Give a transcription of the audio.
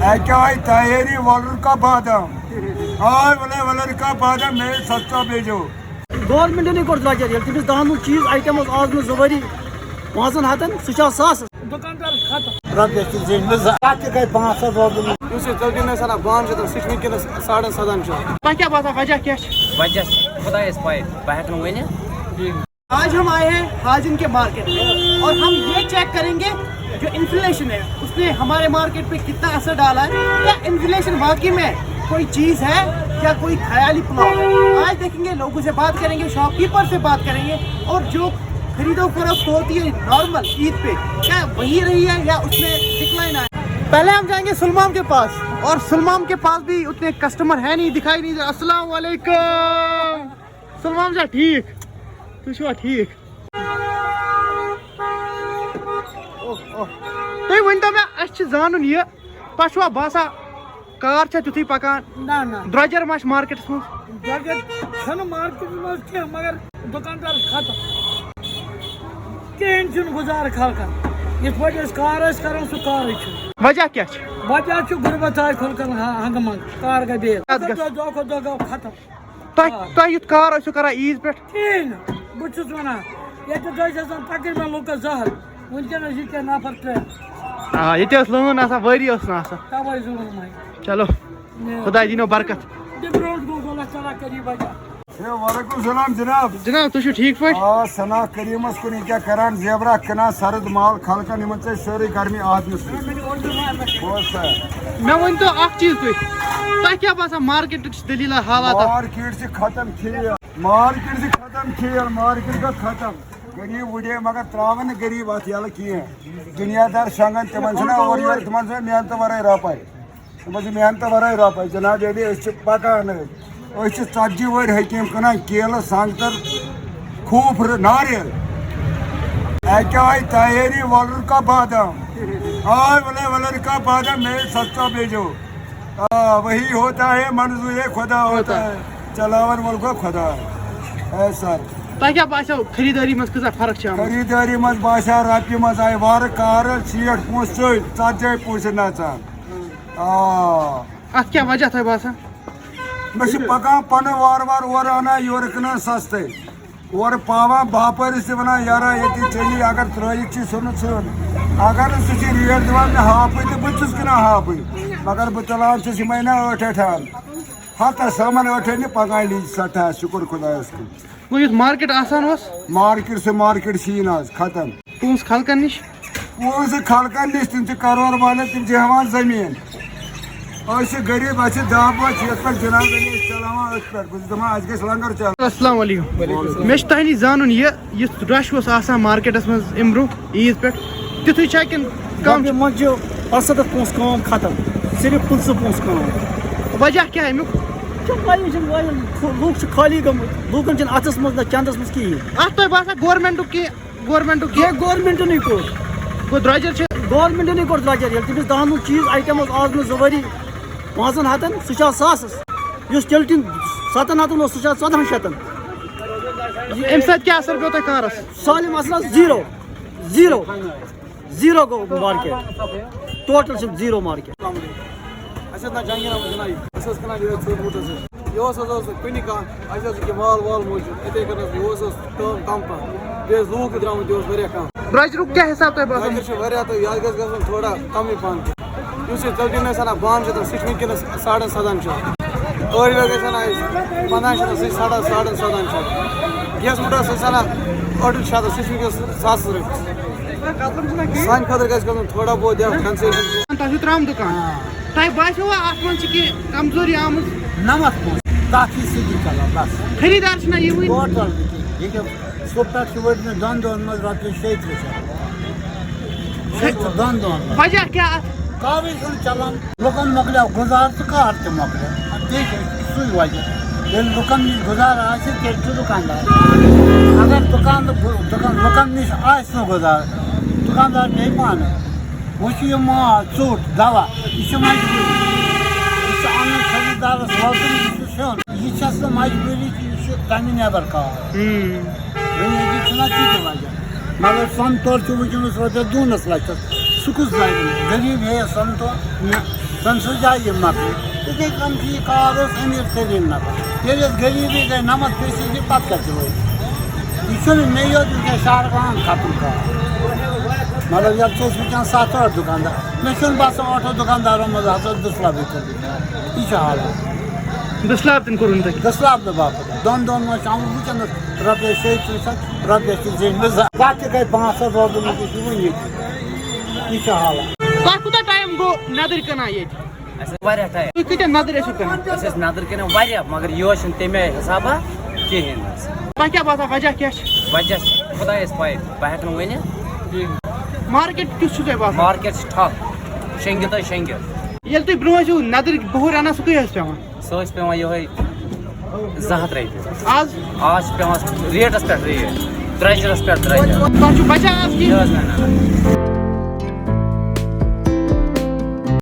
اکائی تاہری والر کا بادام آئی والے والر کا بادام میں سستا بھیجو گورنمنٹ نے کور درجر یل تمس دہن چیز آئٹم آز نو زوری 500 سہ ساس دکاندار ختم رۄپیَس چھِ زینمٕژ اَتھ تہِ گٔے 500 روزُن یُس یہِ ژۄدِنَے سَنان بانہٕ چھِ تہٕ سُہ چھُ وٕنکٮ۪نَس 7.5 تۄہہِ کیٛاہ باسان وجہ کیٛاہ چھِ وجہ خدایس پاے بہٕ ہٮ۪کہٕ نہٕ ؤنِتھ آج ہم آئے ہیں حاجن کے مارکیٹ میں اور ہم یہ چیک کریں گے جو انفلیشن ہے اس نے ہمارے مارکیٹ پہ کتنا اثر ڈالا ہے کیا انفلیشن واقعی میں کوئی چیز ہے یا کوئی خیالی پلاؤ ہے. آج دیکھیں گے لوگوں سے بات کریں گے شاپ کیپر سے بات کریں گے اور جو خرید و فروخت ہوتی ہے نارمل عید پہ کیا وہی رہی ہے یا اس میں ڈکلائن آیا. پہلے ہم جائیں گے سلمام کے پاس اور سلمام کے پاس بھی اتنے کسٹمر ہے نہیں دکھائی نہیں. السلام علیکم سلمام جا ٹھیک تُہۍ چھُوا ٹھیٖک تُہۍ ؤنۍتو مےٚ اَسہِ چھِ زانُن یہِ تۄہہِ چھُوا باسان کار چھا تیُتھُے پکان نہ نہ درٛۄجر ما چھِ مارکیٹس منٛز درجر چھنہٕ مارکیٹس منٛز کینٛہہ مگر دُکاندار ختم کِہیٖنۍ چھُنہٕ گُزارٕ خلقن یِتھ پٲٹھۍ أسۍ کار ٲسۍ کران سُہ کارٕے چھُ وجہ کیٛاہ چھِ وجہ چھُ غُربت آے خلقن ہنگہٕ منٛگہٕ کار گٔے بیٚیہِ دۄہ کھۄتہٕ دۄہ گوٚو ختم تۄہہِ یُتھ کار ٲسِو کران عیٖذ پٮ۪ٹھ کِہیٖنۍ نہٕ بہٕ چھُس ونان ییٚتہِ ٲسۍ آسان تقریٖبن لُکس زٕ ہتھ وٕنکٮ۪نس چھِ کینٛہہ نفر 3 آ ییٚتہِ ٲس لٲن آسان ؤری ٲس نہٕ آسان تَوَے زٕ ووٚنمَے چلو خۄداے دِنو برکت. برونٛٹھ گوٚو اللہ تعالیٰ کٔری وجہ. وعلیکم السلام جناب جناب تُہۍ چھِو ٹھیٖک پٲٹھۍ آ سنا کریمس کُن کیا کران زیبرا کٕنان سرد مال خلقن یِمن ژےٚ سٲرٕے گرمی آدمس مےٚ ؤنۍتو اکھ چیٖز تۄہہِ کیٛاہ باسان مارکیٹٕچ دٔلیٖلا حالات مارکیٹ سے ختم کھیل مارکیٹ سے ختم کھیل مارکیٹ کا ختم غریب وڑے مگر تراون نہٕ غریب اتھ یلہٕ کینٛہہ دُنیا دار شنگن تِمن چھُنہ اورٕ یورٕ تِمن چھُنہ محنتہٕ ورٲے رۄپے تِمن چھِ محنتہٕ ورٲے رۄپے جناب ییٚلہِ أسۍ چھِ پکان أسۍ چھِ 40 وٲرۍ حکیٖم کٕنان کیلہٕ سنگتر کھوٗپرٕ ناریل اکائی تاہری والر کا بادام آئی والے والر کا بادام میں سستا بھیجو وہی ہوتا ہے منظور خدا ہوتا ہے چلاون وول گو خدا ہے سر. تۄہہِ کیٛاہ باسیو خریٖدٲری منٛز کۭژاہ فرق چھِ آمٕژ خریدٲری منٛز باسیو رۄپیہِ منٛز آیہِ وارٕ کارٕ 60 پونٛسہٕ ژٔلۍ 40 پونٛسہٕ نژان اتھ کیٛاہ وجہ تۄہہِ باسان مےٚ چھِ پکان پنُن وارٕ وارٕ اورٕ انان یورٕ کٕنان سستَے اورٕ پاوان باپٲرِس تہِ ونان یارا ییٚتہِ چلی اگر ترٲیِتھ چھِ سُہ نہٕ ژھٕن اگر نہٕ سُہ چھِ ریٹ دِوان مےٚ ہاپٕے تہٕ بہٕ چھُس کٕنان ہاپٕے مگر بہٕ تُلان چھُس یِمے نا 8 ہتس سامان 8 پکان لیٖج 60 شُکُر خۄدایس کُن. گوٚو یُتھ مارکیٹ آسان اوس مارکیٹ سے مارکیٹ چھِی نہٕ آز ختم پونٛسہٕ خلقن نِش پونٛسہٕ خلقن نِش تِم چھِ کرور والٮ۪ن تِم چھِ ہٮ۪وان زٔمیٖن أسۍ چھِ غریٖب اَسہِ چھِ دہ بہہ یتھ پٮ۪ٹھ جناب علی أسۍ چلاوان أتھۍ پٮ۪ٹھ بہٕ چھُس دپان اَسہِ گژھِ لنگر چلُن. السلام علیکم مےٚ چھُ تۄہہِ نِش زانُن یہِ یُتھ رش اوس آسان مارکیٹس منٛز امہِ برونٛہہ عیٖذ پٮ۪ٹھ تیُتھُے چھا کِنہٕ کم کم منٛز چھِ 75 پونٛسہٕ کٲم ختم صرف 15 پونٛسہٕ کٲم وجہ کیٛاہ امیُک لُکھ چھِ خٲلی گٔمٕتۍ لوٗکن چھِنہٕ اَتھس منٛز نہ چندس منٛز کِہیٖنۍ اتھ تۄہہِ باسان گورمینٹُک کینٛہہ گورمنٹنٕے کوٚر گوٚو درٛۄجر چھِ گورمنٹنٕے کوٚر درجر ییٚلہِ تٔمِس دہن چیٖز آیٹم آز نہٕ 2 ؤری 500 سُہ چھُ آز ساسس یُس تیٚلہِ تہِ 700 اوس سُہ چھُ آز 1400 امہِ سۭتۍ کیٛاہ اثر پیوٚو تۄہہِ کارس سٲلِم اصل حظ زیٖرو گوٚو مارکیٹ ٹوٹل چھِ زیٖرو مارکیٹ. اَسہِ ٲس نہ جہانگیٖر احمد جنایی أسۍ ٲسۍ کٕنان یِہوٚے ژوٚٹ ووٚٹ حظ یہِ اوس کُنہِ کانٛہہ اَسہِ اوس ییٚکیٛاہ مال وال موٗجوٗد یِتھَے کٔنۍ حظ یہِ اوس کٲم کم پہم بیٚیہِ ٲسۍ لوٗکھ تہِ درٛامٕتۍ یہِ اوس واریاہ کم درٛۄجرُک کیٛاہ حِساب تۄہہِ باسان درٛۄجر چھِ واریاہ تہٕ یَتھ گژھِ گژھُن تھوڑا کمٕے پہن یُس یہِ ژۄدِنَے سَنان بانہٕ چھِ سُہ چھُ وٕنکٮ۪نَس 7.5 ٲڑۍ وٲڑۍ گژھِ اَنان أسۍ 15 شیٚتھ سُہ چھِ 7.5 گیس مُٹر سُہ چھِ اَنان 8 شیٚتھ سُہ چھِ وٕنکٮ۪س 1000 رۄپیہِ سانہِ خٲطرٕ گژھِ گژھُن تھوڑا بہت یَتھ کَنسیشن. تۄہہِ چھُو ترٛام دُکان تۄہہِ باسیوا اَتھ منٛز چھِ کینٛہہ کمزوری آمٕژ 90 پونٛسہٕ تَتھ چھِ سیٚودُے چلان بس خریٖدار چھِنہ یِوٕنۍ ٹوٹل ییٚکیٛاہ سُہ پٮ۪ٹھ چھِ وٲتمٕتۍ 2 دۄہن منٛز رۄپیہِ 6 دۄن دۄہن منٛز وجہ کیٛاہ اَتھ کاوٕے چھُنہٕ چلان لُکن مۄکلیو گُزار تہٕ کار تہِ مۄکلیو بیٚیہِ چھِ سُے وجہ ییٚلہِ لُکن نِش گُزار آسہِ تیٚلہِ چھُ دُکاندار اگر لُکن نِش آسہِ نہٕ گُزار دُکاندار بیٚیہِ پانہٕ وۄنۍ چھُ یہِ ماز ژوٚٹ دوا یہِ چھِ مجبوٗری یہِ چھُ اَنُن خٔریٖدارس واتُن یہِ چھُ سیُن یہِ چھَس نہٕ مجبوٗری کہِ یہِ چھُ تَمہِ نٮ۪بر کار وۄنۍ ییٚتہِ چھُنہ تہِ تہِ وجہ مگر سۄنہٕ تورٕ چھُ وٕنکٮ۪نس رۄپیس 2 لَچھَس سُہ کُس لَگہِ غریٖب ہے سۄنہٕ تور نہ تم سہ جائے مکلی تھی کم یہ کار امیر ترین نفر یل غریبی گئی 90% پتہ کتہ روز یہ مے یوت ونکس شہرگاہ ختم کر مطلب یہ وچان 7-8 دکاندار مے باسان 8 دکانداروں مز ہسا دسلابی کر یہ حالات دسلاب تن کورن تک دسلاب باپت دون مجھ ونکس رۄپیس 600 رۄپیس زین پتہ گئی 500 روزن ون یہ حالات تہ کوتاہ ٹائم گو ندر کنان یہ واریاہ ٹائم تھی کتیا ندر ٲسِو کنان أسۍ ٲسۍ نظر کَران واریاہ مگر یہِ چھُنہٕ تَمہِ حِسابہ کِہیٖنۍ حظ تۄہہِ کیٛاہ باسان وجہ کیٛاہ چھُ وجہ چھُ خۄدایَس پاے بہٕ ہٮ۪کہٕ نہٕ ؤنِتھ مارکیٹ کیُتھ چھُو تۄہہِ باسان مارکیٹ چھِ ٹھپ شیٚنگِتھ حظ شیٚنگِتھ ییٚلہِ تُہۍ برٛونٛہہ ٲسِو ندٕر بہور اَنان سُہ کٔہۍ ٲس پٮ۪وان سُہ ٲسۍ پٮ۪وان یِہوٚے 200 رۄپیہِ آز آز چھِ پٮ۪وان ریٹَس پٮ۪ٹھ ریٹ درٛۄجرَس پٮ۪ٹھ درٛۄجر تۄہہِ چھُو بچان آز یہِ کینٛہہ حظ نہ